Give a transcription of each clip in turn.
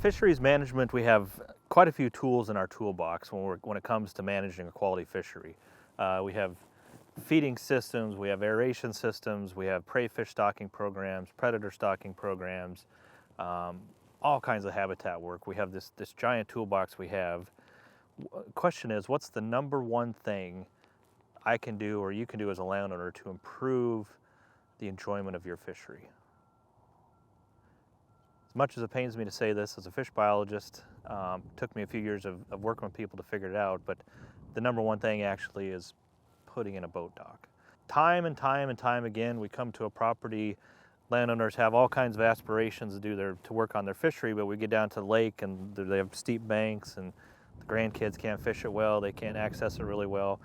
Fisheries management, we have quite a few tools in our toolbox when it comes to managing a quality fishery. We have feeding systems, we have aeration systems, we have prey fish stocking programs, predator stocking programs, all kinds of habitat work. We have this giant toolbox we have. Question is, what's the number one thing I can do or you can do as a landowner to improve the enjoyment of your fishery? As much as it pains me to say this as a fish biologist, took me a few years of working with people to figure it out, but the number one thing actually is putting in a boat dock. Time and time again, we come to a property, landowners have all kinds of aspirations to work on their fishery, but we get down to the lake and they have steep banks and the grandkids can't fish it well, they can't access it really well.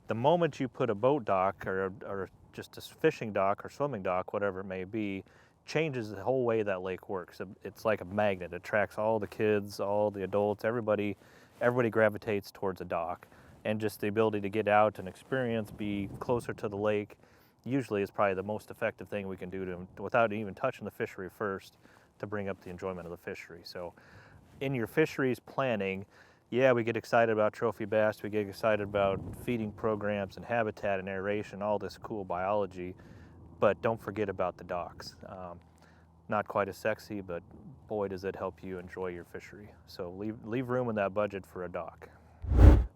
The moment you put a boat dock or just a fishing dock or swimming dock, whatever it may be, changes the whole way that lake works. It's like a magnet. It attracts all the kids, all the adults, everybody gravitates towards a dock. And just the ability to get out and experience, be closer to the lake, usually is probably the most effective thing we can do without even touching the fishery first, to bring up the enjoyment of the fishery. So in your fisheries planning, yeah, we get excited about trophy bass, we get excited about feeding programs and habitat and aeration, all this cool biology, but don't forget about the docks. Not quite as sexy, but boy does it help you enjoy your fishery. So leave room in that budget for a dock.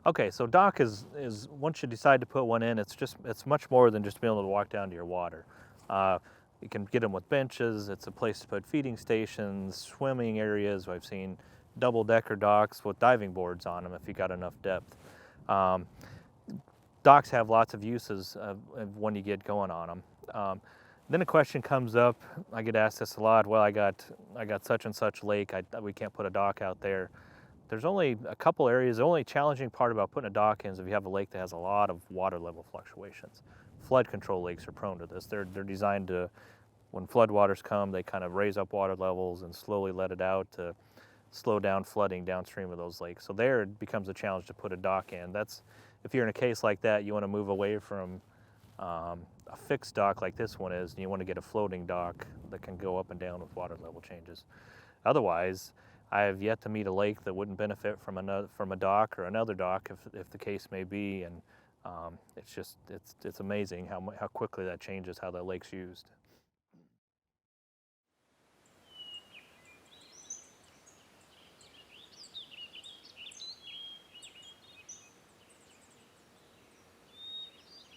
Okay, so dock is once you decide to put one in, it's much more than just being able to walk down to your water. You can get them with benches. It's a place to put feeding stations, swimming areas. I've seen double-decker docks with diving boards on them if you got enough depth. Docks have lots of uses when you get going on them. Then a question comes up. I get asked this a lot. Well, I got such and such lake. We can't put a dock out there. There's only a couple areas. The only challenging part about putting a dock in is if you have a lake that has a lot of water level fluctuations. Flood control lakes are prone to this. They're designed to, when floodwaters come, they kind of raise up water levels and slowly let it out to slow down flooding downstream of those lakes. So there it becomes a challenge to put a dock in. If you're in a case like that, you want to move away from a fixed dock like this one is, and you want to get a floating dock that can go up and down with water level changes. Otherwise, I have yet to meet a lake that wouldn't benefit from a dock or another dock if the case may be, and it's amazing how quickly that changes how that lake's used.